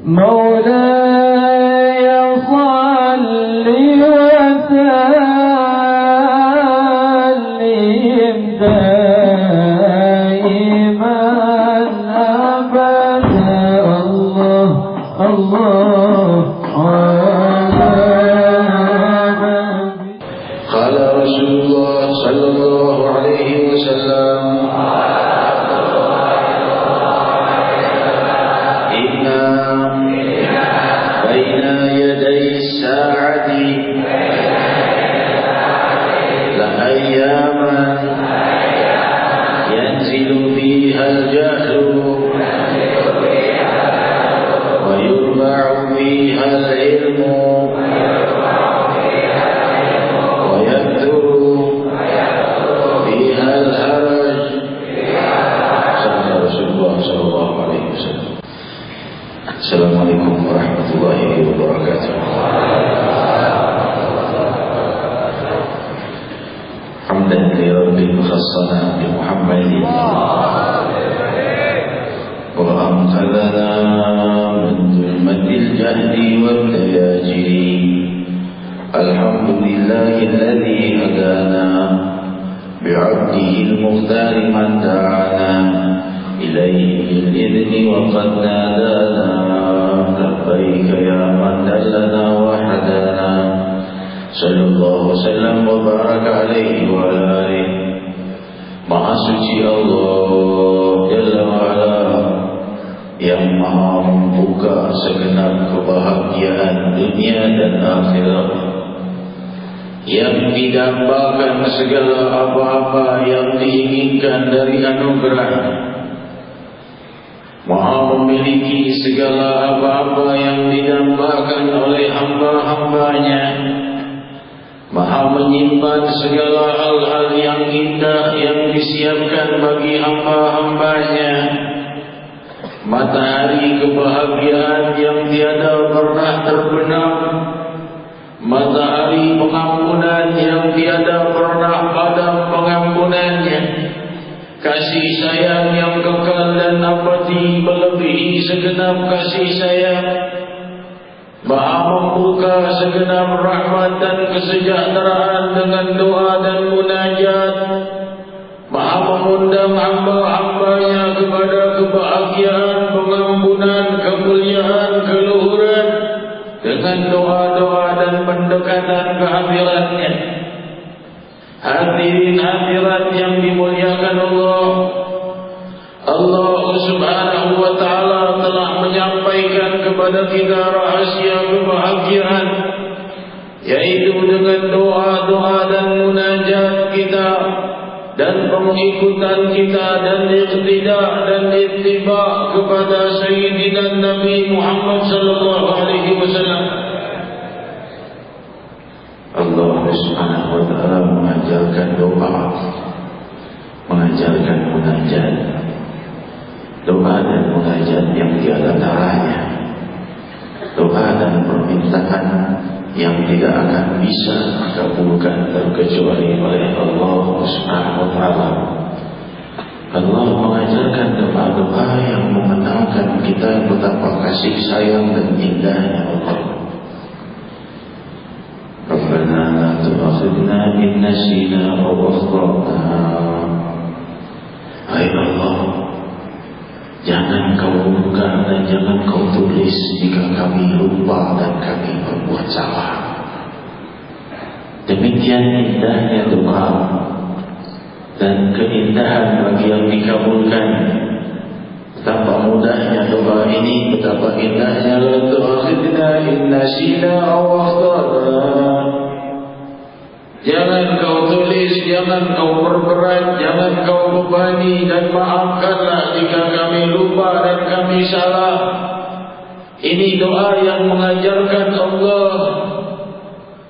مولاي صل وسلم دائما أبدا الله الله قال رسول الله صلى الله عليه وسلم Assalamualaikum warahmatullahi wabarakatuh. Hamdan li rabbil khassana bi Muhammadin wa amqadana min zulmatil jahdi wal dayajiri. Alhamdulillahi alladhi hadana bi'abdihi al-mukhtar man da'ana ilayhi bil-idhni wa qad nadana. لبيك يا من دلنا وحدنا صلى الله وسلم وبارك عليه وعلى آله. Maha suci Allah Jalla wa'ala yang maha membuka segenap kebahagiaan dunia dan akhirat, yang didambakan segala apa-apa yang diinginkan dari anugerah, Maha memiliki segala apa-apa yang didambakan oleh hamba-hambanya, Maha menyimpan segala hal-hal yang indah yang disiapkan bagi hamba-hambanya. Matahari kebahagiaan yang tiada pernah terbenam, matahari pengampunan yang tiada pernah padam pengampunannya, kasih sayang yang kekal dan abadi melebihi segenap kasih sayang, Maha membuka segenap rahmat dan kesejahteraan dengan doa dan munajat, Maha mengundang hamba-hambanya kepada kebahagiaan, pengampunan, kemuliaan, keluhuran dengan doa-doa dan pendekatan kehadirannya. Hadirin hadirat yang dimuliakan Allah, Allah subhanahu wa ta'ala telah menyampaikan kepada kita rahasia kebahagiaan, yaitu dengan doa-doa dan munajat kita dan pengikutan kita dan iqtidah dan ittiba kepada Sayyidina Nabi Muhammad sallallahu alaihi wasallam. Allah subhanahu wa ta'ala mengajarkan doa, mengajarkan munajat, doa dan munajat yang tiada taranya, doa dan permintaan yang tidak akan bisa dikabulkan terkecuali oleh Allah subhanahu wa ta'ala. Allah mengajarkan doa-doa yang mengenalkan kita betapa kasih sayang dan indahnya Allah. Rabbana la tu'akhidna in nasina aw akhtana. Hai Allah, jangan kau buka dan jangan kau tulis jika kami lupa dan kami berbuat salah. Demikian indahnya doa dan keindahan bagi yang dikabulkan. Betapa mudahnya doa ini, betapa indahnya la tu'akhidna in nasina aw akhtana. Jangan kau tulis, jangan kau perberat, jangan kau bebani, dan maafkanlah jika kami lupa dan kami salah. Ini doa yang mengajarkan Allah.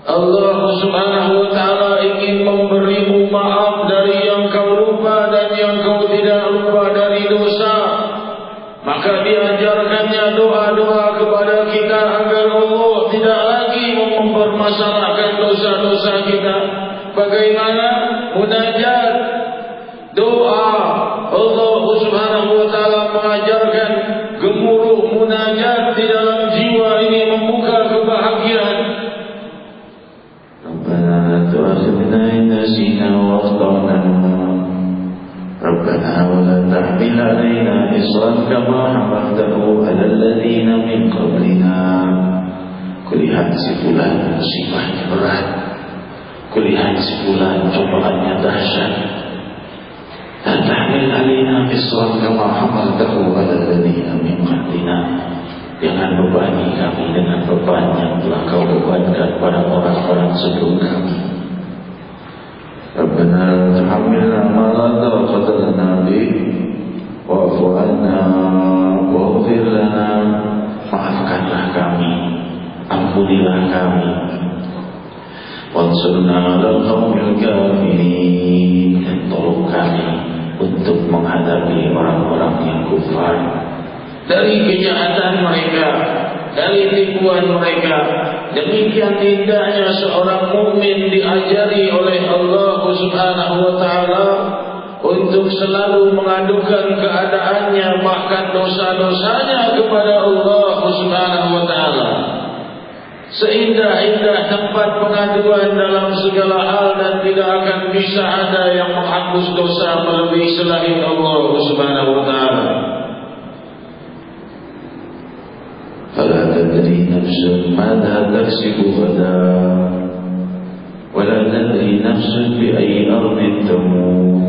Allah subhanahu wa ta'ala ingin memberimu maaf dari yang kau lupa dan yang kau tidak lupa dari dosa. Maka diajarkannya doa-doa kepada kita agar Allah tidak lagi mempermasalahkan dosa-dosa kita. Bagaimana? Munajat, doa. Allah subhanahu wa ta'ala mengajarkan gemuruh munajat tidak إصرا كما حملته على الذين من قبلنا. Kulihat si fulan musibahnya berat, kulihat si fulan cobaannya dahsyat. La tahmil alaina isran kama hamaltahu ala alladhina min qablina. Jangan bebani kami dengan beban yang telah kau bebankan pada orang-orang sebelum kami. Rabbana tahmilna ma la taqata lana bi wa'fu 'anna waghfir lana. Maafkanlah kami, ampunilah kami. Wansurna 'alal qaumil kafirin. Dan tolong kami untuk menghadapi orang-orang yang kufar dari kejahatan mereka, dari tipuan mereka. Demikian indahnya seorang mukmin diajari oleh Allah Subhanahu wa taala untuk selalu mengadukan keadaannya, bahkan dosa-dosanya kepada Allah Subhanahu wa taala. Seindah-indah tempat pengaduan dalam segala hal, dan tidak akan bisa ada yang menghapus dosa melebihi selain Allah Subhanahu wa taala. Fala tadri nafsun madza taksibu ghadan wa la tadri nafsun bi ayyi ardin tamut.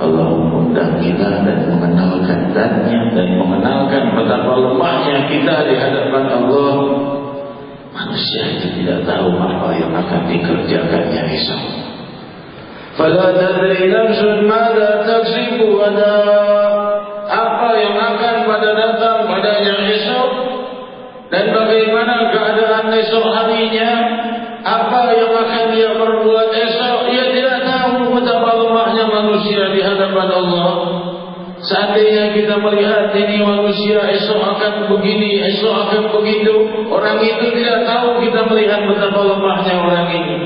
Allah mengundang kita dan mengenalkan zatnya dan mengenalkan betapa lemahnya kita di hadapan Allah. Manusia itu tidak tahu apa yang akan dikerjakannya esok. Fala tadri nafsun madza taksibu ghadan. Apa yang akan datang padanya esok, dan bagaimana keadaan esok harinya, apa yang akan dia perbuat esok, ia tidak tahu. Betapa lemahnya manusia di hadapan Allah. Seandainya kita melihat ini manusia esok akan begini, esok akan begitu, orang itu tidak tahu. Kita melihat betapa lemahnya orang ini.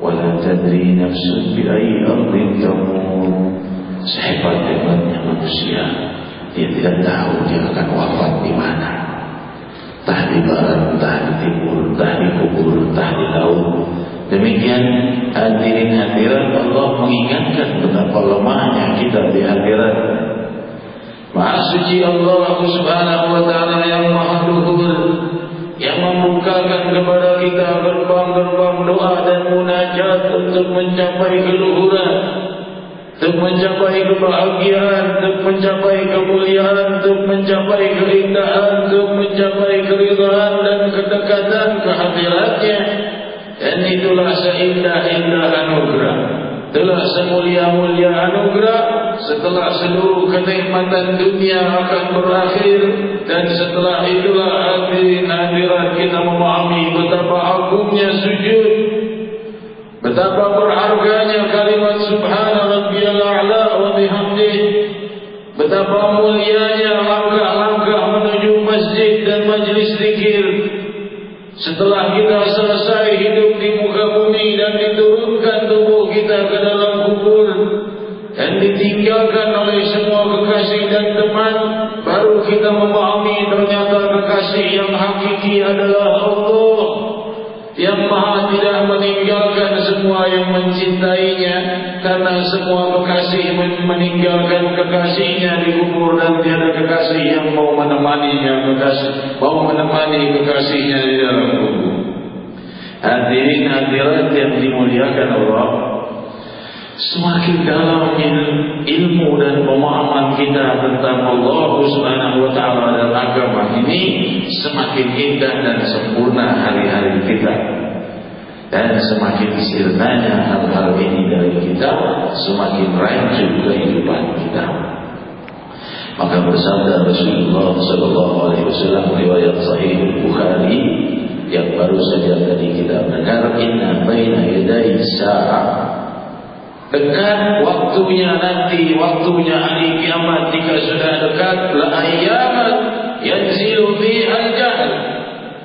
Wala tadri nafsun bi ayyi ardin tamut. Sehebat-hebatnya manusia, dia tidak tahu dia akan wafat di mana. Entah di barat, entah di timur, entah di kubur, entah di laut. Demikian hadirin hadirat, Allah mengingatkan betapa lemahnya kita di akhirat. Maha suci Allah Subhanahu wa taala yang maha luhur, yang membukakan kepada kita gerbang-gerbang doa dan munajat untuk mencapai keluhuran, untuk mencapai kebahagiaan, untuk mencapai kemuliaan, untuk mencapai keindahan, untuk mencapai keridhaan dan kedekatan ke hadiratnya. Dan itulah seindah-indah anugerah, itulah semulia-mulia anugerah. Setelah seluruh kenikmatan dunia akan berakhir, dan setelah itulah hadirin hadirat kita memahami betapa agungnya sujud, betapa berharganya kalimat subhana rabbiyal a'la wa bihamdih, betapa mulianya langkah-langkah menuju masjid dan majlis zikir. Setelah kita selesai hidup di muka bumi dan diturunkan tubuh kita ke dalam kubur dan ditinggalkan oleh semua kekasih dan teman, baru kita memahami ternyata kekasih yang hakiki adalah Allah, yang maha tidak meninggalkan semua yang mencintainya, karena semua kekasih meninggalkan kekasihnya di kubur, dan tiada kekasih yang mau menemaninya, mau menemani kekasihnya di dalam kubur. Hadirin hadirat yang dimuliakan Allah, semakin dalam ilmu dan pemahaman kita tentang Allah Subhanahu wa taala dan agama ini, semakin indah dan sempurna hari-hari kita, dan semakin sirnanya hal-hal ini dari kita, semakin rancu kehidupan kita. Maka bersabda Rasulullah sallallahu alaihi wasallam, riwayat sahih Bukhari yang baru saja tadi kita dengar, inna baina yaday sa'ah, dekat waktunya nanti, waktunya hari kiamat jika sudah dekat, la ayyaman yanzilu fiha al-jahl,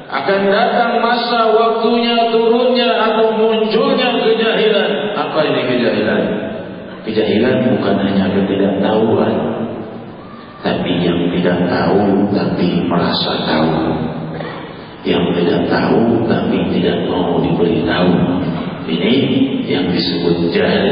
akan datang masa waktunya turunnya atau munculnya kejahilan. Apa ini kejahilan? Kejahilan bukan hanya ketidaktahuan, tapi yang tidak tahu tapi merasa tahu, yang tidak tahu tapi tidak mau diberitahu. Ini yang disebut jahil.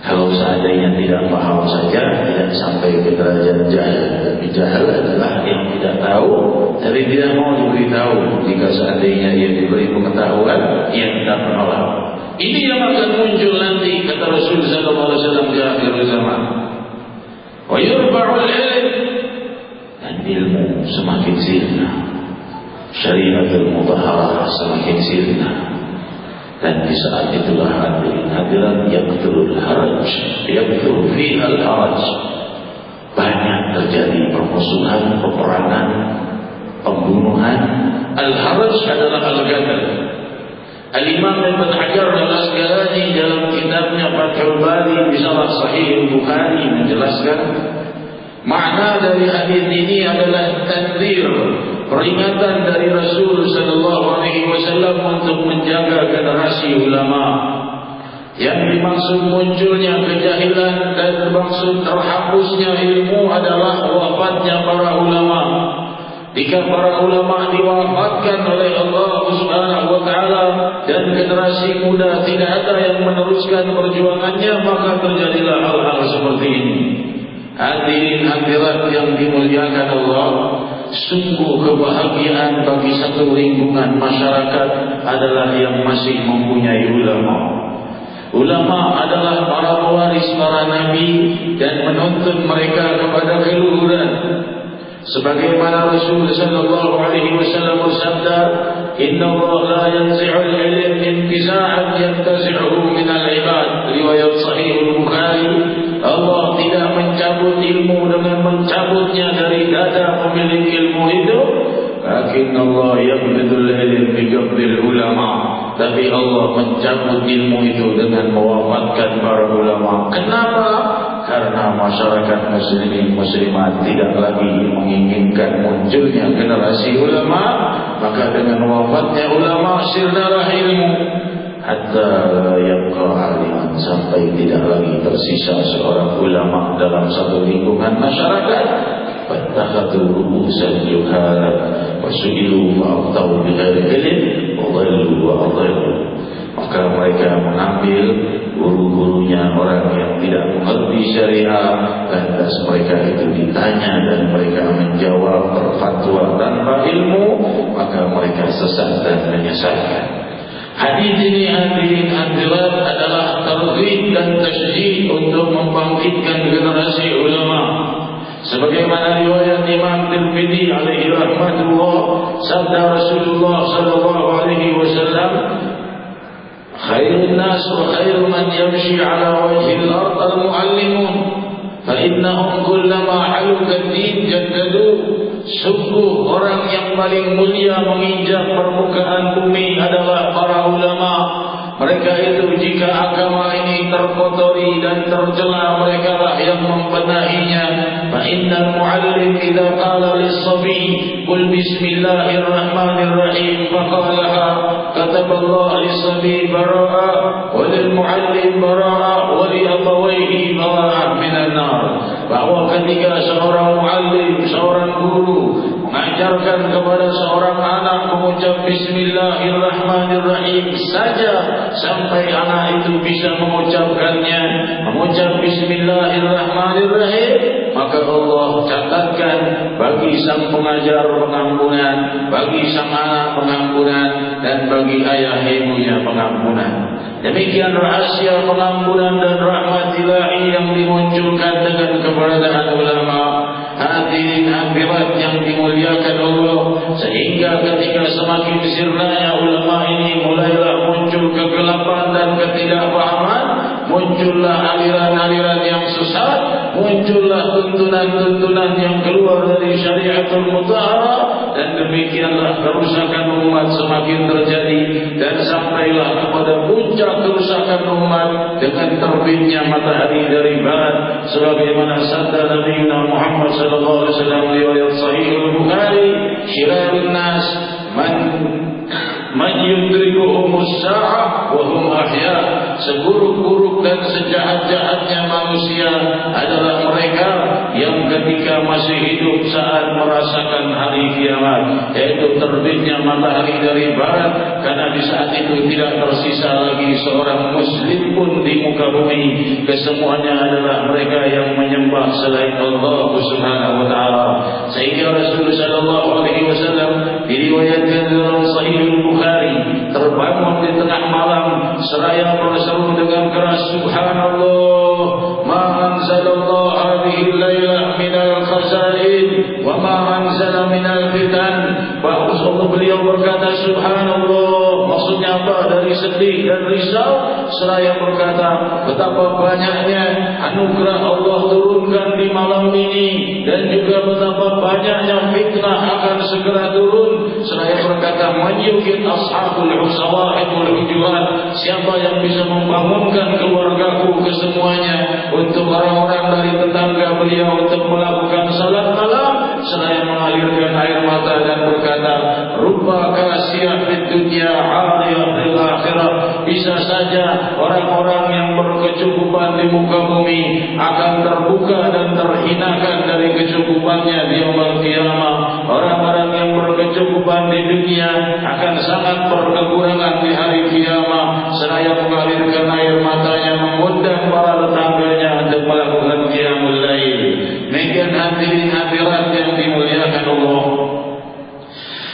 Kalau seandainya tidak paham saja, tidak sampai ke derajat jahil. Tapi jahil adalah yang tidak tahu, tapi tidak mau diberitahu. Jika seandainya dia diberi pengetahuan, ia tidak menolak. Ini yang akan muncul nanti, kata Rasul sallallahu alaihi wasallam di akhir zaman. Wa yurfa'ul ilm, dan ilmu semakin sirna, syariatul mutahharah semakin sirna. Dan di saat itulah hadiran yaqtul haraj, yaqtul fiha al-haraj. Banyak terjadi permusuhan, peperangan, pembunuhan. Al-haraj adalah al-qatl. Al-Imam Ibn Hajar al-Asqalani dalam kitabnya Fathul Bari di Syarah Sahih Bukhari menjelaskan makna dari hadis ini adalah tanzir, peringatan dari Rasul sallallahu alaihi wasallam untuk menjaga generasi ulama. Yang dimaksud munculnya kejahilan dan dimaksud terhapusnya ilmu adalah wafatnya para ulama. Jika para ulama diwafatkan oleh Allah Subhanahu wa taala dan generasi muda tidak ada yang meneruskan perjuangannya, maka terjadilah hal-hal seperti ini. Hadirin hadirat yang dimuliakan Allah, sungguh kebahagiaan bagi satu lingkungan masyarakat adalah yang masih mempunyai ulama. Ulama adalah para pewaris para nabi dan menuntun mereka kepada keluhuran. Sebagaimana Rasul sallallahu alaihi wasallam bersabda, "Inna Allah la yanzi'ul ilm intiza'an yantazi'uhu min al-ibad." Riwayat Sahih Bukhari. Allah tidak mencabut ilmu dengan mencabutnya dari dada pemilik ilmu itu. Lakin Allah yaqbidul ilm biqabdil ulama. Tapi Allah mencabut ilmu itu dengan mewafatkan para ulama. Kenapa? Karena masyarakat muslimin muslimat tidak lagi menginginkan munculnya generasi ulama, maka dengan wafatnya ulama sirnalah ilmu. Hatta la yabqa aliman, sampai tidak lagi tersisa seorang ulama dalam satu lingkungan masyarakat. Fattakhadhu ru'usan juhalan wa su'ilu fa'aftau bighairi ilm wa dhallu wa adhallu. Maka mereka mengambil guru-gurunya orang yang tidak mengerti syariat, lantas mereka itu ditanya dan mereka menjawab berfatwa tanpa ilmu, maka mereka sesat dan menyesatkan. Hadis ini hadirin hadirat adalah targhib dan tasjid untuk membangkitkan generasi ulama. Sebagaimana riwayat Imam Tirmidzi alaihi rahmatullah, sabda Rasulullah sallallahu alaihi wasallam, "Khairun nas wa khairu man yamshi ala wajhil ard al-muallimun, fa innahum kullama halu ad-din jaddadu." Sungguh orang yang paling mulia menginjak permukaan bumi adalah para ulama. Mereka itu jika agama ini terkotori dan tercela, mereka lah yang membenahinya. Fa innal muallim idza qala lis-sabi qul bismillahirrahmanirrahim faqalaha kataballahu lis-sabi bara'a wa lil muallim bara'a wa li abawayhi bara'a minan nar. Bahwa ketika seorang muallim, seorang guru mengajarkan kepada seorang anak mengucap bismillahirrahmanirrahim saja, sampai anak itu bisa mengucapkannya, mengucap bismillahirrahmanirrahim, maka Allah catatkan bagi sang pengajar pengampunan, bagi sang anak pengampunan, dan bagi ayah ibunya pengampunan. Demikian rahasia pengampunan dan rahmat ilahi yang dimunculkan dengan keberadaan ulama. Hadirin hadirat yang dimuliakan Allah, sehingga ketika semakin sirnanya ulama ini mulailah muncul kegelapan dan ketidakpahaman, muncullah aliran-aliran yang sesat, muncullah tuntunan-tuntunan yang keluar dari syariatul mutahharah, dan demikianlah kerusakan umat semakin terjadi dan sampailah kepada puncak kerusakan umat dengan terbitnya matahari dari barat, sebagaimana sabda Nabi Muhammad sallallahu alaihi wasallam riwayat Sahih Bukhari, "Syirarun nas man yudrikuhumus sa'ah wa hum ahya." Seburuk-buruk dan sejahat-jahatnya manusia adalah mereka yang ketika masih hidup saat merasakan hari kiamat, yaitu terbitnya matahari dari barat, karena di saat itu tidak tersisa lagi seorang muslim pun di muka bumi. Kesemuanya adalah mereka yang menyembah selain Allah Subhanahu wa taala. Sehingga Rasul sallallahu alaihi wasallam diriwayatkan dalam Sahih Bukhari, terbangun di tengah malam seraya berseru dengan keras, subhanallah, ma anzalallahu hadhihi al-lailah minal khazain wa ma anzala minal fitan. Bahwa beliau berkata subhanallah, maksudnya apa? Dari sedih dan risau seraya berkata, betapa banyaknya anugerah Allah turunkan di malam ini, dan juga betapa banyaknya fitnah akan segera turun. Seraya berkata, mayyukit ashabul usawa'id wal hujurat, siapa yang bisa membangunkan keluargaku kesemuanya, untuk orang-orang dari tetangga beliau untuk melakukan salat malam. Seraya mengalirkan air mata dan berkata, rubba kasiyah fid dunya 'aliyah fil akhirah. Bisa saja orang-orang yang berkecukupan di muka bumi akan terbuka dan terhinakan dari kecukupannya di yaumul qiyamah. Orang-orang yang berkecukupan di dunia akan sangat berkekurangan di hari kiamat. Seraya mengalirkan air matanya mengundang para tetangganya untuk melakukan qiyamul lail. Demikian hadirin hadirat yang dimuliakan Allah.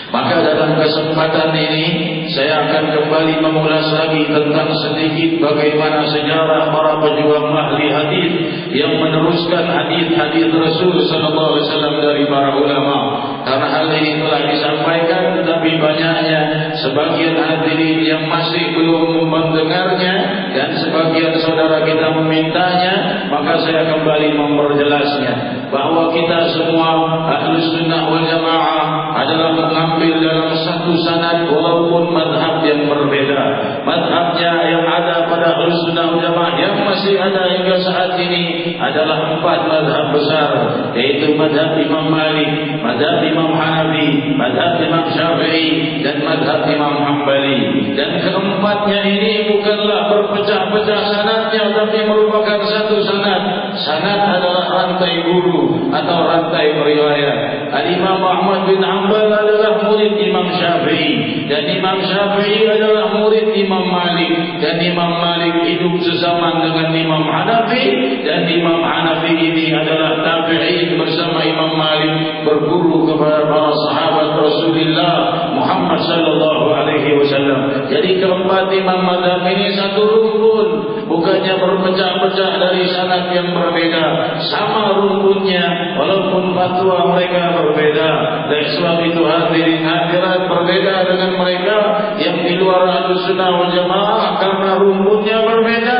Maka dalam kesempatan ini saya akan kembali mengulas lagi tentang sedikit bagaimana sejarah para pejuang ahli hadis yang meneruskan hadis-hadis Rasul sallallahu alaihi wasallam dari para ulama. Karena hal ini telah disampaikan, tetapi banyaknya sebagian hadirin yang masih belum mendengarnya dan sebagian saudara kita memintanya, maka saya kembali memperjelasnya bahwa kita semua Ahlus Sunnah wal Jamaah adalah mengambil dalam satu sanad walaupun madhab yang berbeda. Madhabnya yang ada pada Ahlus Sunnah wal Jamaah yang masih ada hingga saat ini adalah 4 madhab besar, yaitu madhab Imam Malik, madhab Imam Hanafi, madhab Imam Syafi'i, dan madhab Imam Hambali. Dan keempatnya ini bukanlah berpecah-pecah sanadnya, tapi merupakan satu sanad. Sanad adalah rantai guru atau rantai periwayat. Al-Imam Ahmad bin Hanbal adalah murid Imam Syafi'i, dan Imam Syafi'i adalah murid Imam Malik, dan Imam Malik hidup sezaman dengan Imam Hanafi, dan Imam Hanafi ini adalah tabi'in bersama Imam Malik, berguru kepada para sahabat Rasulullah Muhammad sallallahu alaihi wasallam. Jadi keempat imam mazhab ini satu rumpun, bukannya berpecah-pecah dari sanad yang berbeda, sama rumpunnya walaupun fatwa mereka berbeda. Dan sebab itu hadirin hadirat, berbeda dengan mereka yang di luar Ahlus Sunnah wal Jamaah karena rumpunnya berbeda,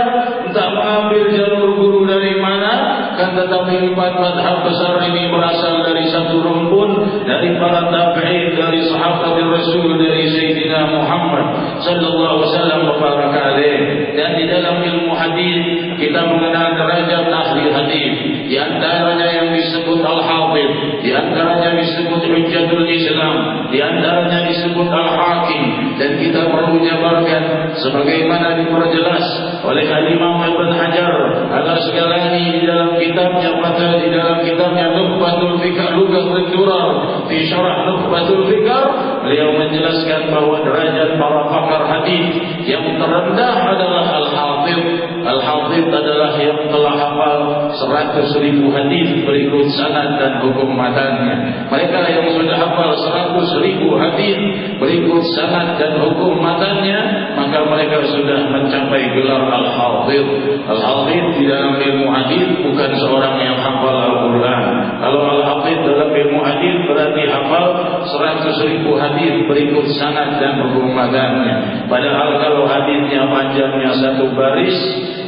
entah mengambil jalur guru dari mana, kan tetapi 4 madhab besar ini berasal dari satu rumpun, dari para tabi'in, dari sahabat Rasul, dari Sayyidina Muhammad sallallahu alaihi wasallam wa baraka alaihi. Dan di dalam ilmu hadis kita mengenal derajat ahli hadis. Di antaranya yang disebut al-hafidh, di antaranya disebut hujjatul Islam, di antaranya disebut al-hakim. Dan kita perlu jabarkan sebagaimana diperjelas oleh Imam Ibn Hajar al-Asqalani di dalam kitabnya Nukhbatul Fikr, Lughatul Durar fi Syarah Nukhbatul Fikr. Beliau menjelaskan bahwa derajat para pakar hadis yang terendah adalah al-hafidh. Al-hafidh adalah yang telah hafal 100.000 hadis berikut sanad dan hukum matannya. Mereka yang sudah hafal 100.000 hadis berikut sanad dan hukum matannya, maka mereka sudah mencapai gelar al-hafidh. Al-hafidh di dalam ilmu hadis bukan seorang yang hafal Al-Quran. Kalau al-hafidh dalam ilmu hadis berarti hafal 100.000 hadis berikut sanad dan hukum matannya. Padahal kalau hadisnya panjangnya satu baris,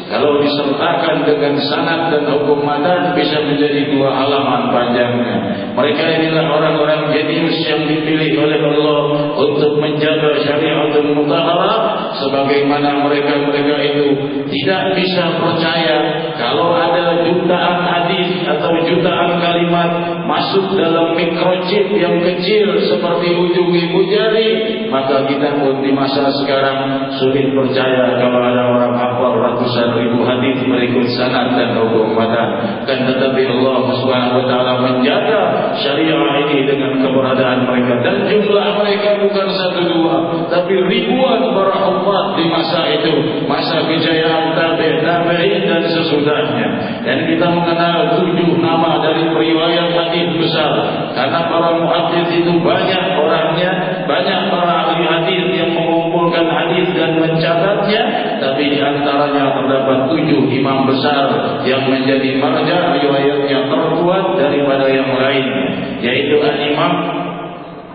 kalau disertakan dengan sanad dan hukum matan bisa menjadi 2 halaman panjangnya. Mereka inilah orang-orang jenius yang dipilih oleh Allah untuk menjaga syariatul mutahharah, sebagaimana mereka itu tidak bisa percaya Kalau ada jutaan hadis atau jutaan kalimat masuk dalam mikrochip yang kecil seperti ujung ibu jari, maka kita pun di masa sekarang sulit percaya kalau ada orang hafal ratusan ribu hadis berikut sanad dan hukum matan. Kan tetapi Allah Subhanahu wa taala menjaga syariah ini dengan keberadaan mereka, dan jumlah mereka bukan satu dua tapi ribuan para umat di masa itu, masa kejayaan tabi'in dan sesudahnya. Dan kita mengenal 7 nama dari periwayat hadis besar, karena para muhaddits itu banyak orangnya, banyak para ahli hadis yang mengumpulkan hadis dan mencatatnya, tapi di antaranya terdapat 7 imam besar yang menjadi marja riwayatnya terkuat daripada yang lain, yaitu al-Imam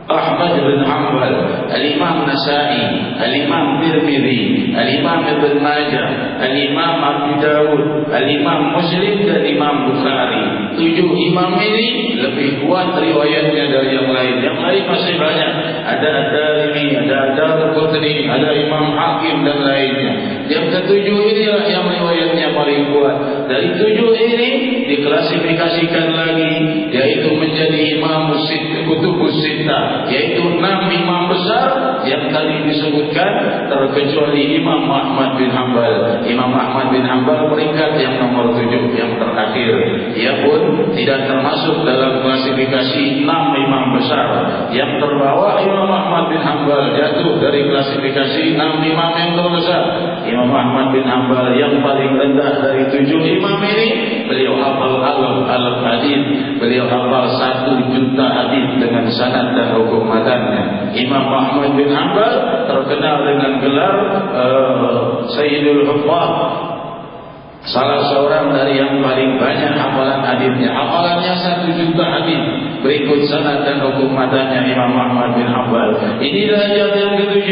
Ahmad bin Hanbal, Al-Imam Nasa'i, Al-Imam Tirmidzi, Al-Imam Ibn Majah, Al-Imam Abu Dawud, Al-Imam Muslim dan Imam Bukhari. 7 imam ini lebih kuat riwayatnya dari yang lain. Yang lain masih banyak. Ada Ad-Darimi, ada Ad-Darqutni, ada Imam Hakim dan lainnya. Yang ke-7 inilah yang riwayatnya paling kuat. Dari 7 ini diklasifikasikan lagi, yaitu menjadi Imam Kutubus Sittah, yaitu 6 imam besar yang tadi disebutkan, terkecuali Imam Ahmad bin Hanbal. Imam Ahmad bin Hanbal peringkat yang nomor 7, yang terakhir. Ia pun tidak termasuk dalam klasifikasi 6 imam besar. Yang terbawa Imam Ahmad bin Hanbal jatuh dari klasifikasi 6 imam yang terbesar. Imam Ahmad bin Hanbal yang paling rendah dari 7 imam ini, beliau hafal alam hadis, beliau hafal 1 juta hadis dengan sanad dan hukum matannya. Imam Ahmad bin Hanbal terkenal dengan gelar Sayyidul Huffaz, salah seorang dari yang paling banyak hafalan hadisnya. Hafalannya 1 juta hadis berikut sanad dan hukum matannya Imam Ahmad bin Hanbal. Ini derajat yang ke-7.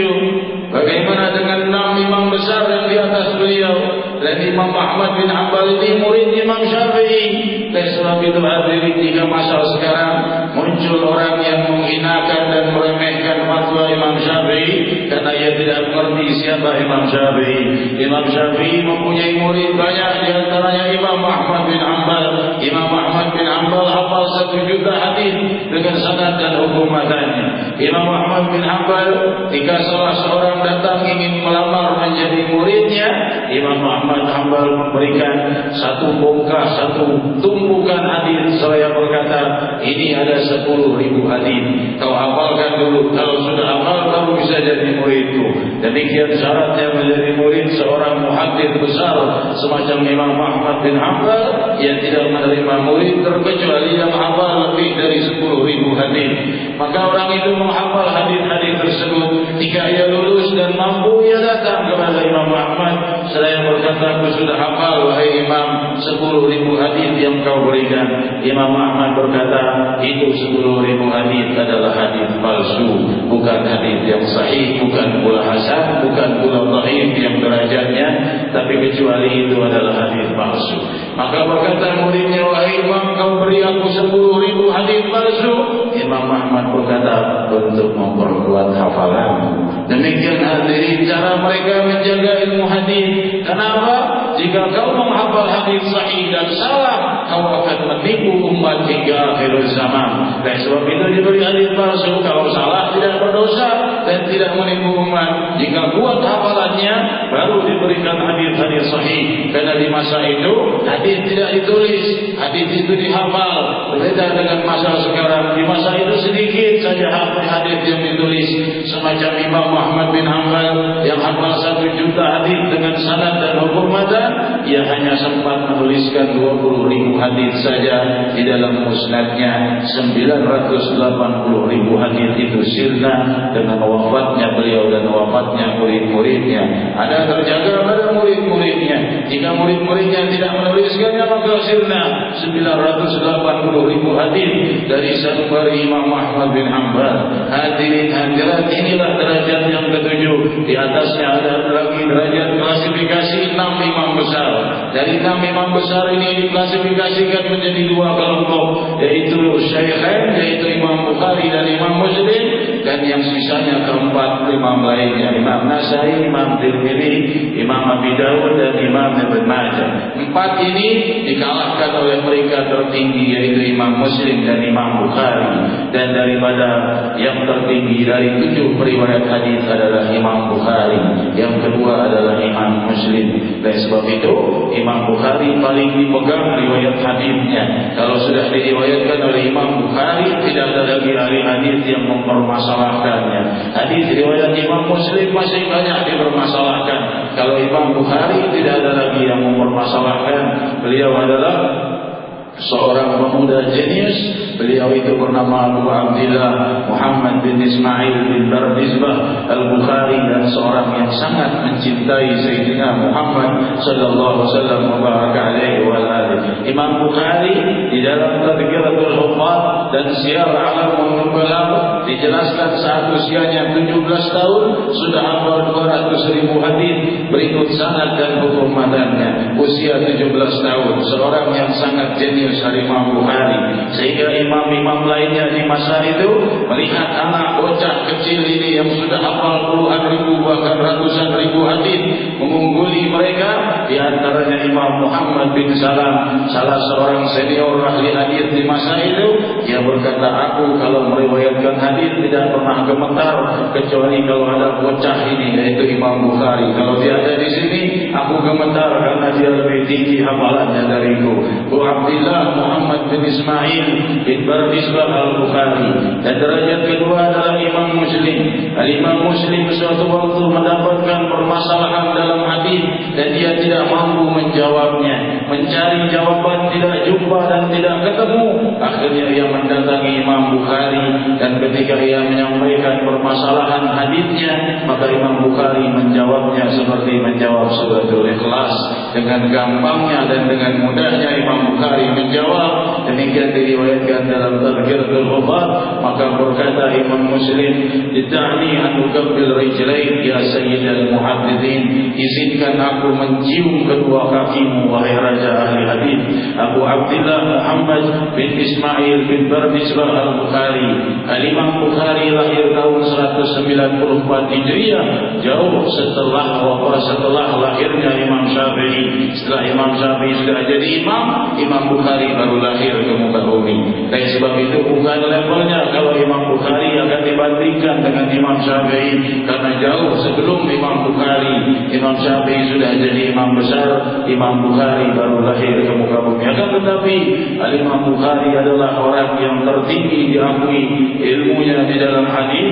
Bagaimana dengan 6 imam besar yang di atas beliau? Dan Imam Ahmad bin Hanbal ini murid Imam Syafi'i. Oleh sebab itu hadirin, jika masa sekarang muncul orang yang menghinakan dan meremehkan fatwa Imam Syafi'i karena ia tidak mengerti siapa Imam Syafi'i. Imam Syafi'i mempunyai murid banyak, di antaranya Imam Ahmad bin Hanbal. Imam Ahmad bin Hanbal hafal 1 juta hadis dengan sanad dan hukum matannya. Imam Ahmad bin Hanbal, jika salah seorang datang ingin melamar menjadi muridnya, Imam Ahmad Hanbal memberikan 1 bongkah, 1 tumpukan hadis, seraya berkata, ini ada 10.000 hadis, kau hafalkan dulu, kalau sudah hafal baru bisa jadi muridku. Demikian syaratnya menjadi murid seorang muhaddits besar semacam Imam Ahmad bin Hanbal. Ia tidak menerima murid terkecuali yang hafal lebih dari 10.000 hadis. Maka orang itu menghafal hadis-hadis tersebut. Jika ia lulus dan mampu, ia datang kepada Imam Ahmad, seraya berkata, aku sudah hafal wahai Imam 10.000 hadis yang kau berikan. Imam Ahmad berkata, itu 10.000 hadis adalah hadis palsu, bukan hadis yang sahih, bukan pula hasan, bukan pula dhaif yang derajatnya, tapi kecuali itu adalah hadis palsu. Maka berkata muridnya, wahai Imam, kau beri aku 10.000 hadis palsu. Imam Ahmad berkata, untuk memperkuat hafalan. Demikian hadirin cara mereka menjaga ilmu hadis. Kenapa? Jika kau menghafal hadis sahih dan salah, kau akan menipu umat hingga akhir zaman. Dan sebab itu diberi hadis palsu. Kalau salah tidak berdosa dan tidak menipu umat. Jika kuat hafalannya, baru diberikan hadis-hadis sahih. Karena di masa itu hadis tidak ditulis, hadis itu dihafal. Berbeda dengan masa sekarang. Di masa itu sedikit saja hadis yang ditulis. Semacam Imam Ahmad bin Hanbal yang hafal 1 juta hadis dengan sanad dan hukum matan, ia hanya sempat menuliskan 20.000 hadis saja di dalam musnadnya. 980.000 hadis itu sirna dengan wafatnya beliau dan wafatnya murid-muridnya. Ada terjaga pada murid-muridnya. Jika murid-muridnya tidak menuliskannya, maka sirna 980.000 hadis dari sanubari Imam Ahmad bin Hanbal. Hadirin hadirat, inilah derajat yang ke-7. Di atasnya ada lagi derajat klasifikasi 6 imam besar. Dari 6 imam besar ini diklasifikasikan menjadi 2 kelompok, yaitu Syaikhain, yaitu Imam Bukhari dan Imam Muslim, dan yang sisanya keempat imam lainnya, Imam Nasai, Imam Tirmidzi, Imam Abi Dawud dan Imam Ibn Majah. Empat ini dikalahkan oleh mereka tertinggi, yaitu Imam Muslim dan Imam Bukhari. Dan daripada yang tertinggi dari 7 periwayat hadis adalah Imam Bukhari, yang kedua adalah Imam Muslim. Dan sebab itu Imam Bukhari paling dipegang riwayat hadisnya. Kalau sudah diriwayatkan oleh Imam Bukhari, tidak ada lagi ahli hadis yang mempermasalahkannya. Hadis riwayat Imam Muslim masih banyak dipermasalahkan. Kalau Imam Bukhari tidak ada lagi yang mempermasalahkan. Beliau adalah seorang pemuda jenius. Beliau itu bernama Abu Abdillah Muhammad bin Ismail bin Bardizbah Al-Bukhari, dan seorang yang sangat mencintai Sayyidina Muhammad sallallahu alaihi wasallam wa baraka alaihi wa alihi. Imam Bukhari di dalam Tadhkiratul Huffaz dan Syiar A'lamul Nubala dijelaskan saat usianya 17 tahun sudah hafal 200.000 hadis. Berikut sanad dan hukum matanya. Usia 17 tahun, seorang yang sangat jenius Imam Bukhari, sehingga imam-imam lainnya di masa itu melihat anak bocah kecil ini yang sudah hafal puluhan ribu bahkan ratusan ribu hadis mengungguli mereka. Di antaranya Imam Muhammad bin Salam, salah seorang senior ahli hadis di masa itu. Dia berkata, aku kalau meriwayatkan hadis tidak pernah gemetar kecuali kalau ada bocah ini, yaitu Imam Bukhari. Kalau dia ada di sini, aku gemetar karena dia lebih tinggi hafalannya dariku. Abu Abdillah Muhammad bin Ismail bin Bardizbah Al-Bukhari. Dan derajat kedua adalah Imam Muslim. Imam Muslim suatu waktu mendapatkan permasalahan dalam hadis dan dia tidak mampu menjawabnya. Mencari jawaban tidak jumpa dan tidak ketemu. Akhirnya ia mendatangi Imam Bukhari, dan ketika ia menyampaikan permasalahan hadisnya, maka Imam Bukhari menjawabnya seperti menjawab suratul Ikhlas. Dengan gampangnya dan dengan mudahnya Imam Bukhari menjawab. Demikian diriwayatkan dalam Tadhkiratul Huffaz. Maka berkata Imam Muslim, "Dita'ni an ukabbil rijlain ya sayyidal muhaddithin." Izinkan aku mencium kedua kakimu wahai raja ahli hadis. Abu Abdillah Muhammad bin Ismail bin Bardizbah Al-Bukhari. Al-Imam Bukhari lahir tahun 194 Hijriah, jauh setelah lahirnya Imam Syafi'i. Setelah Imam Syafi'i sudah jadi imam, Imam Bukhari baru lahir ke muka bumi. Dan sebab itu bukan levelnya kalau Imam Bukhari akan dibandingkan dengan Imam Syafi'i, karena jauh sebelum Imam Bukhari, Imam Syafi'i sudah jadi imam besar, Imam Bukhari baru lahir ke muka bumi. Akan tetapi Al-Imam Bukhari adalah orang yang tertinggi diakui ilmunya di dalam hadis.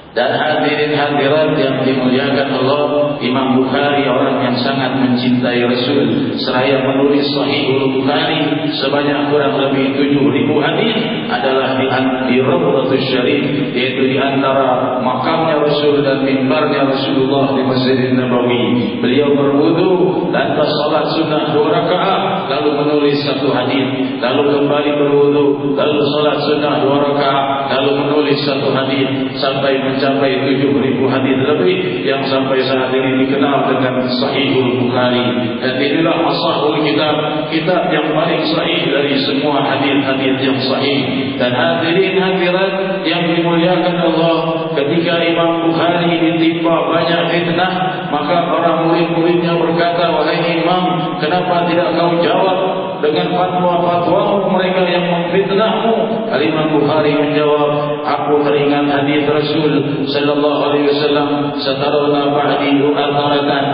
Dan hadirin hadirat yang dimuliakan Allah, Imam Bukhari orang yang sangat mencintai Rasul. Seraya menulis Sahihul Bukhari sebanyak kurang lebih 7.000 hadis adalah di Rawdatul Syarif, yaitu di antara makamnya Rasul dan mimbarnya Rasulullah di Masjidin Nabawi. Beliau berwudu, lantas salat sunnah 2 rakaat, lalu menulis 1 hadis, lalu kembali berwudu, lalu salat sunnah 2 rakaat, lalu menulis 1 hadis, sampai mencapai 7.000 hadis lebih yang sampai saat ini dikenal dengan Sahihul Bukhari. Dan inilah ashahul kitab yang paling sahih dari semua hadis-hadis yang sahih. Dan hadirin hadirat yang dimuliakan Allah, ketika Imam Bukhari ditimpa banyak fitnah, maka para murid-muridnya berkata, wahai Imam, kenapa tidak kau jawab dengan fatwa-fatwamu mereka yang memfitnahmu? Al-Imam Bukhari menjawab, aku teringat hadis Rasul sallallahu alaihi wasallam, satarawna ba'di atharatan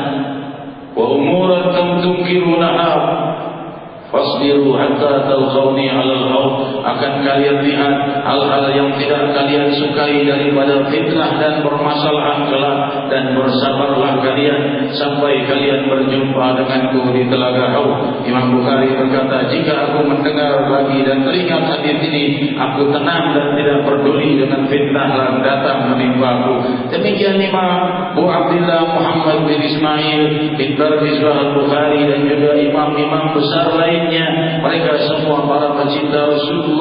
wa umuran lam tunkirunaha fasbiru hatta talqawni 'alal haud. Akan kalian lihat hal-hal yang tidak kalian sukai daripada fitnah dan permasalahan kelak, dan bersabarlah kalian sampai kalian berjumpa denganku di telaga Haud. Imam Bukhari berkata, jika aku mendengar lagi dan teringat hadis ini, aku tenang dan tidak peduli dengan fitnah yang datang menimpaku. Demikian Imam Abu Abdillah Muhammad bin Ismail bin Bardizbah Al-Bukhari dan juga imam-imam besar lainnya. Mereka semua para pecinta Rasulullah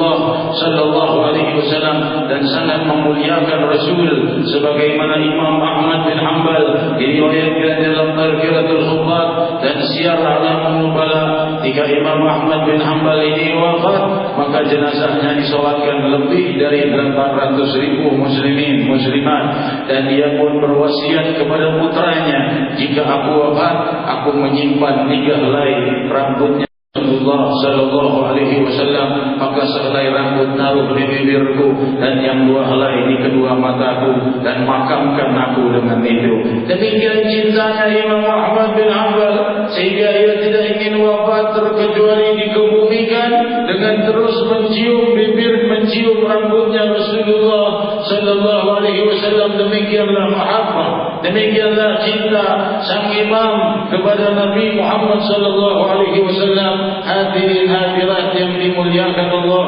sallallahu alaihi wasallam dan sangat memuliakan Rasul, sebagaimana Imam Ahmad bin Hanbal diriwayatkan dalam Tadhkiratul Huffaz dan Syiar A'lamul Nubala. Jika Imam Ahmad bin Hanbal ini wafat, maka jenazahnya disolatkan lebih dari 800.000 muslimin muslimat, dan dia pun berwasiat kepada putranya, jika aku wafat, aku menyimpan 3 helai rambutnya Rasulullah sallallahu alaihi wasallam, maka sehelai rambut taruh di bibirku dan yang 2 helai di kedua mataku, dan makamkan aku dengan itu. Demikian cintanya Imam Ahmad bin Hanbal, sehingga ia tidak ingin wafat terkecuali dikebumikan dengan terus mencium bibir, mencium rambutnya Rasulullah sallallahu alaihi wasallam. Demikianlah mahabbah, demikianlah cinta sang imam kepada Nabi Muhammad sallallahu alaihi wasallam. Hadirin hadirat yang dimuliakan Allah.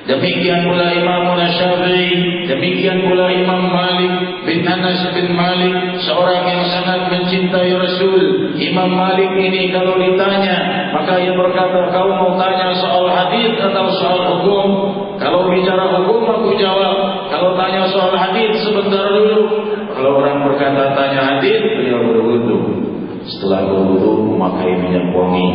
Demikian pula Imam Syafi'i, demikian pula Imam Malik bin Anas bin Malik, seorang yang sangat mencintai Rasul. Imam Malik ini kalau ditanya, maka ia berkata, kau mau tanya soal hadis atau soal hukum? Kalau bicara hukum aku jawab, kalau tanya soal hadis sebentar dulu. Kalau orang berkata tanya hadis, beliau berwudu. Setelah berwudu memakai minyak wangi,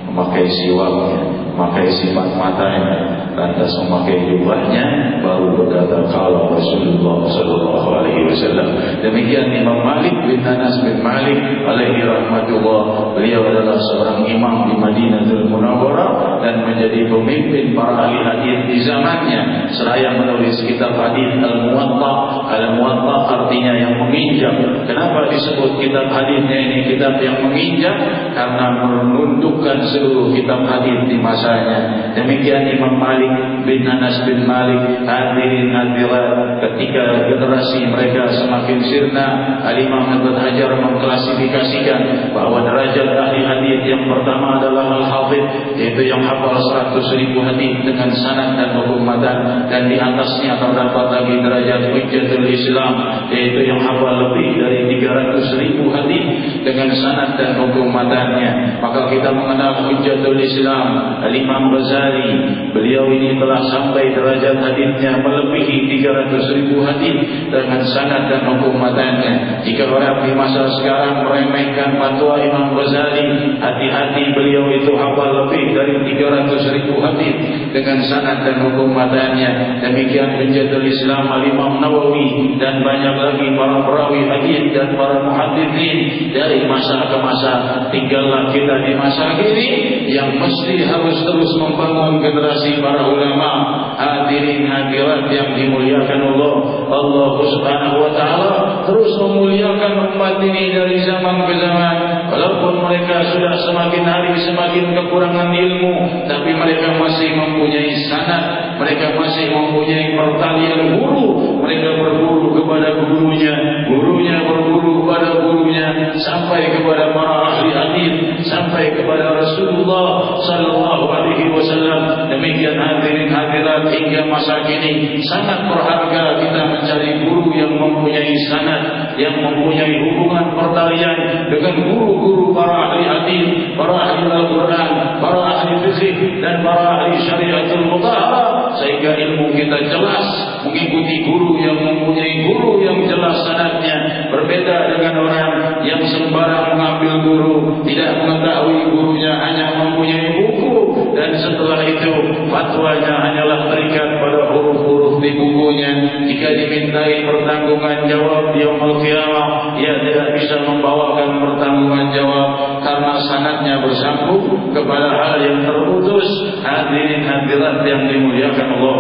memakai siwaknya, memakai sifat matanya, lantas memakai jubahnya, baru berkata kalau Rasulullah sallallahu alaihi wasallam. Demikian Imam Malik bin Anas bin Malik alaihi rahmatullah. Beliau adalah seorang imam di Madinatul Munawwarah dan menjadi pemimpin para ahli hadis di zamannya. Seraya menulis kitab hadis Al-Muwatta. Al-Muwatta artinya yang menginjak. Kenapa disebut kitab hadisnya ini kitab yang menginjak? Karena menundukkan seluruh kitab hadis di masanya. Demikian Imam Malik bin Anas bin Malik. Hadirin hadirat, ketika generasi mereka semakin sirna, Al-Imam Ibnu Hajar mengklasifikasikan bahwa derajat ahli hadis yang pertama adalah al-hafidh, yaitu yang hafal 100.000 hadis dengan sanad dan hukum matan, dan di atasnya terdapat lagi derajat hujjatul Islam, yaitu yang hafal lebih dari 300.000 hadis dengan sanad dan hukum matannya. Maka kita mengenal hujjatul Islam Al-Imam Ghazali. Beliau ini telah sampai derajat hadisnya melebihi 300.000 hadis dengan sanad dan hukum matannya. Jika orang di masa sekarang meremehkan fatwa Imam Ghazali, hati-hati, beliau itu hafal lebih dari 300.000 hadis dengan sanad dan hukum matannya. Demikian hujjatul Islam Al-Imam Nawawi dan banyak lagi para perawi hadis dan para muhaditsin dari masa ke masa. Tinggallah kita di masa kini yang mesti harus terus membangun generasi para ulama. Hadirin hadirat yang dimuliakan Allah, Allah Subhanahu wa taala terus memuliakan umat ini dari zaman ke zaman. Walaupun mereka sudah semakin hari semakin kekurangan ilmu, tapi mereka masih mempunyai sanad, mereka masih mempunyai pertalian guru. Mereka berguru kepada gurunya, gurunya berguru kepada gurunya, sampai kepada para ahli hadis, sampai kepada Rasulullah sallallahu alaihi wasallam. Demikian hadirin hadirat, hingga masa kini sangat berharga kita mencari guru yang mempunyai sanad, yang mempunyai hubungan pertalian dengan guru-guru para ahli hadis, para ahli Al-Quran, para ahli fikih dan para ahli syariatul mutahharah, sehingga ilmu kita jelas mengikuti guru yang mempunyai guru yang jelas sanadnya. Berbeda dengan orang yang sembarang mengambil guru, tidak mengetahui gurunya, hanya mempunyai buku, dan setelah itu fatwanya hanyalah terikat pada huruf-huruf di bukunya. Jika dimintai pertanggungan jawab di yaumul qiyamah, ia tidak bisa membawakan pertanggungan jawab karena sanadnya bersambung kepada hal yang terputus. Hadirin hadirat yang dimuliakan Allah,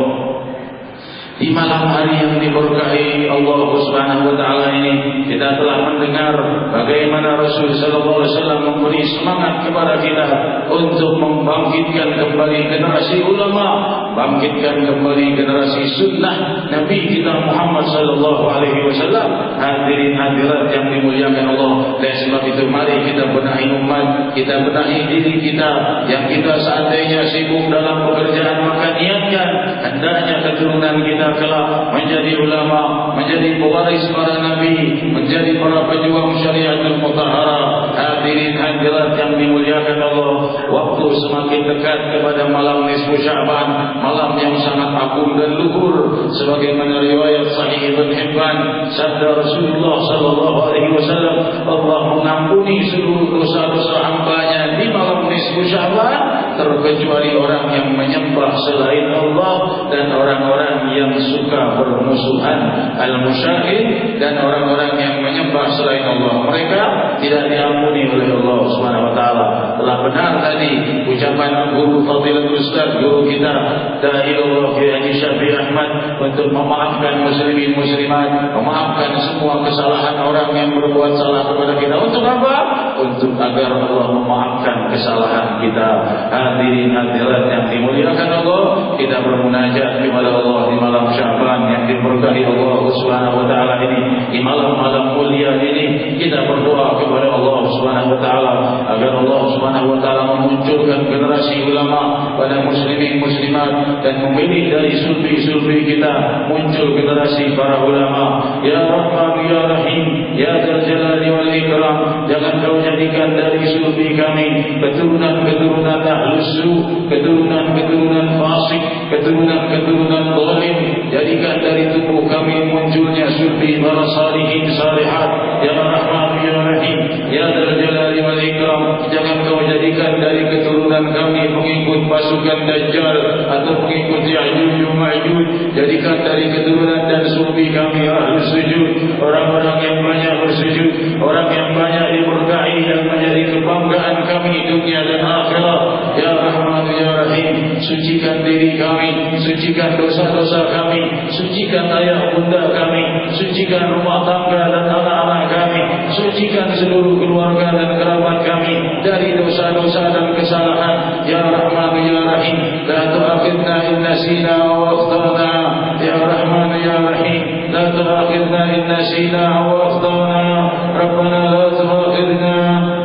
di malam hari yang diberkahi Allah Subhanahu wa taala ini, kita telah mendengar bagaimana Rasul sallallahu alaihi wasallam memberi semangat kepada kita untuk membangkitkan kembali generasi ulama, bangkitkan kembali generasi sunnah Nabi kita Muhammad sallallahu alaihi wasallam. Hadirin hadirat yang dimuliakan Allah, oleh sebab itu mari kita benahi umat, kita benahi diri kita. Yang kita seandainya sibuk dalam pekerjaan, maka niatkan hendaknya keturunan kita kelak menjadi ulama, menjadi pewaris para nabi, menjadi para pejuang syariatul mutahharah. Hadirin hadirat yang dimuliakan Allah, waktu semakin dekat kepada malam nisfu Sya'ban, malam yang sangat agung dan luhur sebagaimana riwayat Sahih Ibn Hibban, sabda Rasulullah sallallahu alaihi wasallam, Allah mengampuni seluruh dosa-dosa hamba-Nya di malam nisfu Sya'ban terkecuali orang yang menyembah selain Allah dan orang-orang yang suka bermusuhan, al-musyahid, dan orang-orang yang menyembah selain Allah. Mereka tidak diampuni oleh Allah Subhanahu wa taala. Telah benar tadi ucapan guru Fadilatul Ustaz, guru kita Dai Allah Haji Syafi'i Ahmad, untuk memaafkan muslimin muslimat, memaafkan semua kesalahan orang yang berbuat salah kepada kita. Untuk apa? Untuk agar Allah memaafkan kesalahan kita. Hadirin hadirat yang dimuliakan Allah, kita bermunajat kepada Allah di malam Sya'ban yang diberkahi Allah Subhanahu wa taala ini. Di malam-malam mulia ini kita berdoa kepada Allah Subhanahu wa taala agar Allah Subhanahu wa taala memunculkan generasi ulama pada muslimin muslimat dan memilih dari sulbi-sulbi kita muncul generasi para ulama. Ya Rahman ya Rahim ya Dzal Jalali wal Ikram, jangan kau jadikan dari sulbi kami keturunan-keturunan ahlusu, keturunan-keturunan fasik, keturunan-keturunan zalim. Jadikan dari tubuh kami munculnya sulbi para salihin salihat. Ya Rahman ya Rahim ya Dzal Jalali wal Ikram, jangan kau jadikan dari keturunan kami mengikut pasukan Dajjal atau mengikut Ya'juj wa Ma'juj. Jadikan dari keturunan dan sulbi kami ahlus sujud, orang-orang yang banyak bersujud, orang yang banyak diberkahi, yang menjadi kebanggaan kami dunia dan akhirat. Ya Rahman ya Rahim, sucikan diri kami, sucikan dosa-dosa kami, sucikan ayah bunda kami, sucikan rumah tangga dan anak-anak kami, sucikan seluruh keluarga dan kerabat kami dari dosa-dosa dan kesalahan. Ya Rahman ya Rahim, la tu'akhidna in nasina wa akhtana. Ya Rahman ya Rahim, la tu'akhidna in nasina wa akhtana. Rabbana la tu'akhidna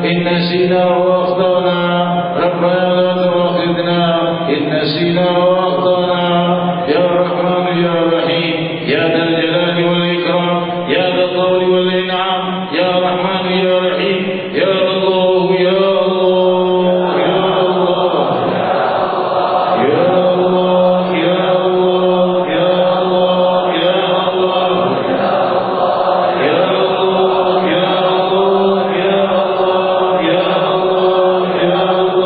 in nasina wa akhtana. Rabbana la tu'akhidna in nasina wa akhtana. Ya Rahman ya Rahim ya Dzal Jalali wal Ikram ya Dzal Tawli wal In'am. Ya Rahman ya Rahim ya Allah ya Allah ya Allah ya Allah ya Allah ya Allah ya Allah ya Allah ya Allah ya Allah ya Allah ya Allah ya Allah ya Allah ya Allah ya Allah.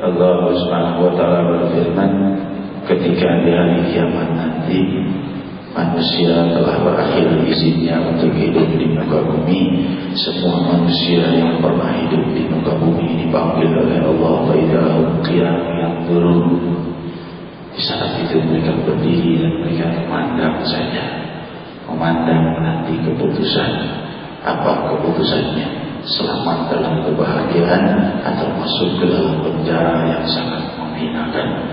Allah Subhanahu wa taala berfirman, ketika di hari kiamat nanti manusia telah berakhir izinnya untuk hidup di muka bumi, semua manusia yang pernah hidup di muka bumi dipanggil oleh Allah faidahum qiyam yang turun. Di saat itu mereka berdiri dan mereka memandang saja, memandang nanti keputusan. Apa keputusannya? Selamat dalam kebahagiaan atau masuk ke dalam penjara yang sangat menghinakan.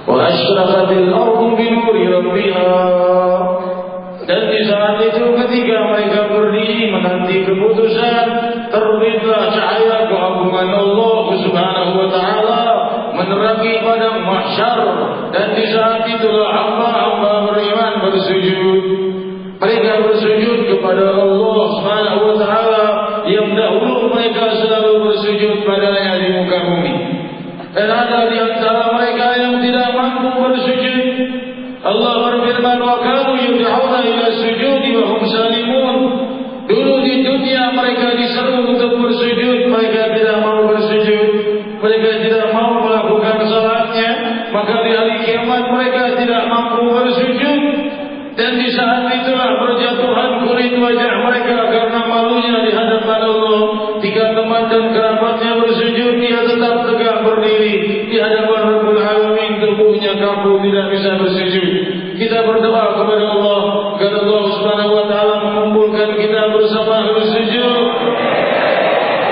Wa asyraqatil ardu bi nuri rabbiha. Dan di saat itu ketika mereka berdiri menanti keputusan, terbitlah cahaya keagungan Allah Subhanahu wa taala menerangi padang mahsyar. Dan di saat itulah hamba-hamba beriman bersujud. Mereka bersujud kepada Allah Subhanahu wa taala yang dahulu mereka selalu bersujud padanya di muka bumi. Dan ada di antara mereka yang tidak mampu bersujud. Allah berfirman, wa kanu yud'auna ila sujudi wa hum salimun. Dulu di dunia mereka diseru untuk bersujud, mereka tidak mau bersujud, mereka tidak mau melakukan salatnya, maka di hari kiamat mereka tidak mampu bersujud. Dan di saat itulah berjatuhan kulit wajah mereka karena malunya di hadapan Allah. Jika teman dan kerabatnya bersujud, dia tetap tegak berdiri di hadapan Rabbul Alamin, tubuhnya kaku tidak bisa bersujud. Kita berdoa kepada Allah agar Allah Subhanahu wa taala mengumpulkan kita bersama bersujud.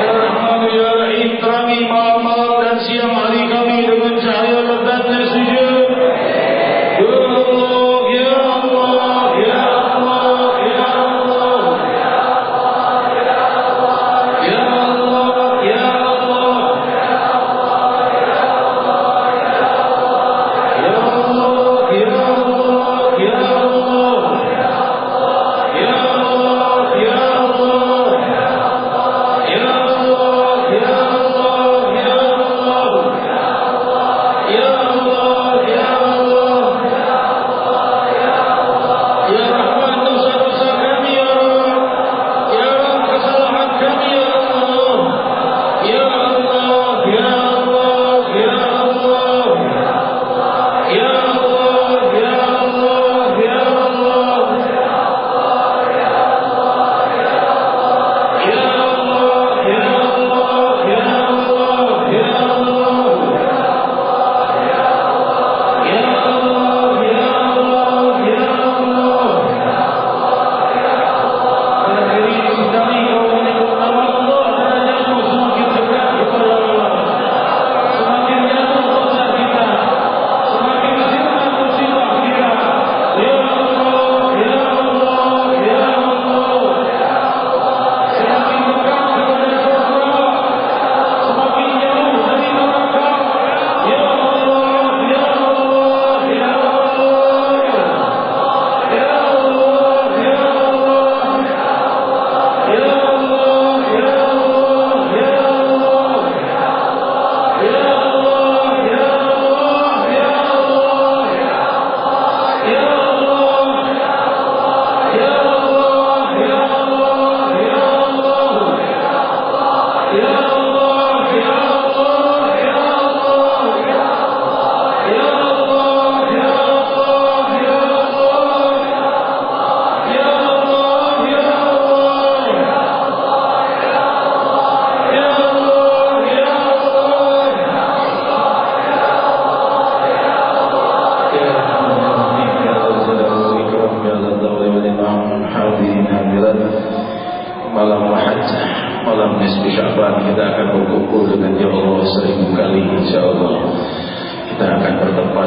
Ya Rahman ya Rahim, terangi malam-malam dan siang hari kami dengan cahaya ledatnya sujud. Ya Allah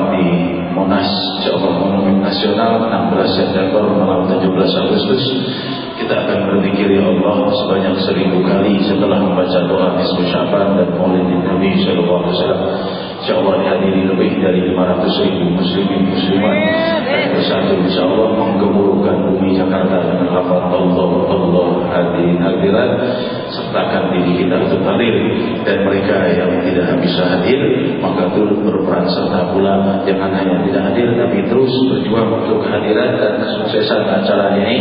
tepat di Monas, insyaallah Monumen Nasional 16 September malam 17 Agustus. Kita akan berzikir ya Allah sebanyak 1000 kali setelah membaca doa nisfu Sya'ban dan Maulid Nabi sallallahu alaihi wasallam. Insyaallah dihadiri lebih dari 500.000 muslimin muslimat dan bersatu insyaallah menggemuruhkan bumi Jakarta dengan lafaz Allah hadirin hadirat. Sertakan diri kita untuk hadir, dan mereka yang tidak bisa hadir maka turut berperan serta pula, jangan hanya tidak hadir tapi terus berjuang untuk kehadiran dan kesuksesan acara ini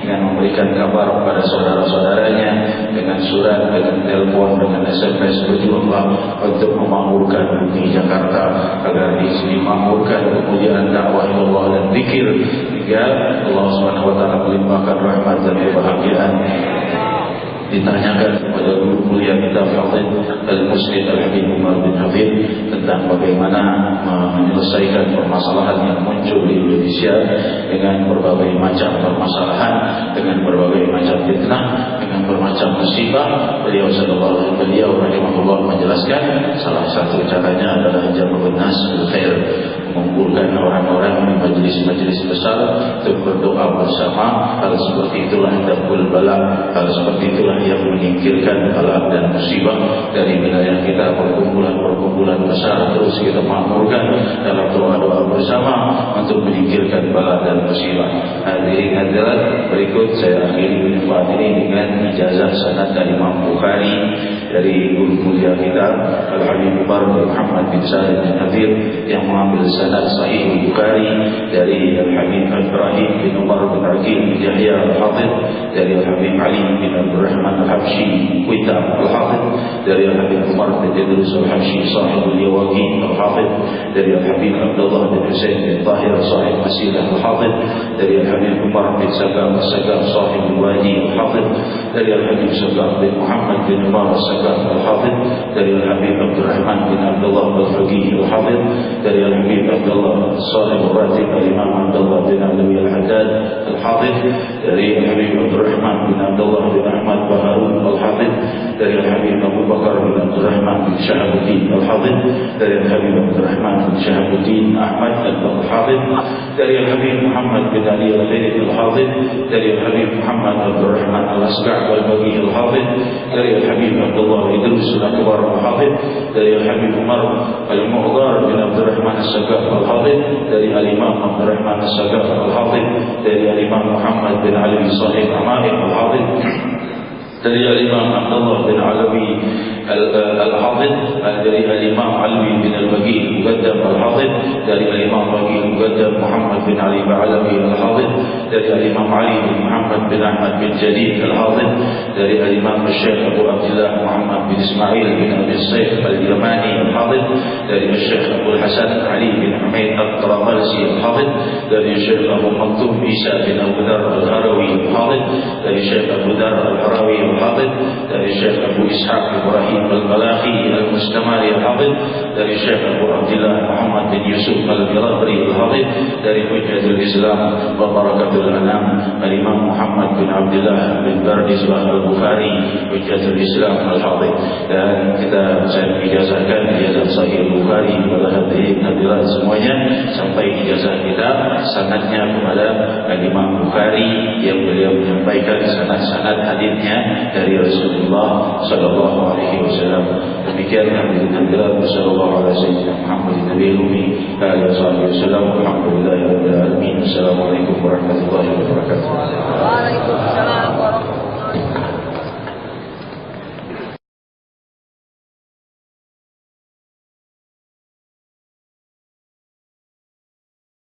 dengan memberikan kabar kepada saudara-saudaranya dengan surat, dengan telepon, dengan SMS. Berjuanglah untuk memakmurkan bumi Jakarta agar di sini makmurkan kemuliaan dakwah Allah dan zikir hingga Allah Subhanahu wa taala melimpahkan rahmat dan kebahagiaan. Ditanyakan kepada guru mulia kita Fadil Al-Muslim Al-Habib Umar bin Hafid tentang bagaimana menyelesaikan permasalahan yang muncul di Indonesia dengan berbagai macam permasalahan, dengan berbagai macam fitnah, dengan bermacam musibah. Beliau rahimahullah menjelaskan salah satu caranya adalah jam'un nas bil khair, mengumpulkan orang-orang di majelis-majelis besar untuk berdoa bersama. Hal seperti itulah daful bala, hal seperti itulah yang menyingkirkan bala dan musibah dari wilayah kita. Perkumpulan besar terus kita makmurkan dalam doa-doa bersama untuk menyingkirkan bala dan musibah. Hadirin hadirat, berikut saya akhiri perjumpaan ini dengan ijazah sanad dari Imam Bukhari dari guru mulia kita Al-Habib Umar bin Muhammad bin Salim bin Hafid yang mengambil sanad Sahih Bukhari dari Al-Habib Ibrahim bin Umar bin Aqil bin Yahya Al-Hafid, dari Al-Habib Ali bin Abdul Rahman Al-Habsyi Kuita Al-Hafid, dari Al-Habib Umar bin Idrus Al-Habsyi Sahib Al-Yawagi Al-Hafid, dari Al-Habib Abdullah bin Husain bin Tahir Sahib Masilah Al-Hafid, dari Al-Habib Umar bin Sagaf Sahib Al-Wadi Al-Hafid, dari Al-Habib Sagaf bin Muhammad bin Umar Sagaf Al-Hafid, dari Al-Habib Abdul Rahman bin Abdullah Al-Faqih Al-Hafid, dari Al-Habib Abdullah Sahib Al-Ratib Al-Imam Abdullah bin Alawi Al-Haddad Al-Hafid, dari Al-Habib Abdul Rahman bin Abdullah bin Ahmad Baharun Al-Hafid, dari Al-Habib Abu Bakar bin Abdul Rahman bin Syahabuddin Al-Hafid, dari Al-Habib Abdul Rahman bin Syahabuddin Ahmad Al-Hafid, dari Al-Habib Muhammad bin Ali Al-Khairid Al-Hafid, dari Al-Habib Muhammad Abdul Rahman Al-Asqa' Al-Baqi Al-Hafid, dari Al-Habib Abdullah Idrus Al-Akbar Al-Hafid, dari Al-Habib Umar Al-Mu'dhar bin Abdul Rahman Al-Sagaf Al-Hafid, dari Al-Imam Abdul Rahman Al-Sagaf Al-Hafid, dari Al-Imam Muhammad bin Ali Sahib Amaim Al-Hafid, dari Al-Imam Abdullah bin Alawi Al-Hafid, dari Al-Imam Alwi bin Al-Baqi Al-Muqaddam Al-Hafid, dari Al-Imam Baqi Al-Muqaddam Muhammad bin Ali Ba'alawi Al-Hafid, dari Al-Imam Ali bin Muhammad bin Ahmad bin Jadid Al-Hafid, dari Al-Imam Syekh Abu Abdullah Muhammad bin Ismail bin Abi Sayyid Al-Yamani Al-Hafid, dari Syekh Abu Hasan Ali bin Humaid Al-Tarabalsi Al-Hafid, dari Syekh Abu Maktum Isa bin Abu Dar Al-Harawi Al-Hafid, dari Syekh Abu Dar Al-Harawi Al-Hafid, dari Syekh Abu Ishaq Ibrahim Al-Balakhi Al-Mustamari Al-Hafid, dari Syekh Abu Abdullah Muhammad bin Yusuf Al-Biradri Al-Hafid, dari Hujjatul Islam wa Barakatul Anam Al-Imam Muhammad bin Abdullah bin Bardizbah Al-Bukhari Hujjatul Islam Al-Hafid. Dan kita saya ijazahkan ijazah Sahih Bukhari kepada hadirin hadirat semuanya sampai ijazah kita sanadnya kepada Al-Imam Bukhari yang beliau menyampaikan sanad-sanad hadisnya dari Rasulullah sallallahu alaihi wasallam. Demikian hadirin hadirat, sallallahu alaihi wasallam Muhammad Nabi Umi alihi wasallam. Alhamdulillahirabbil alamin. Assalamualaikum warahmatullahi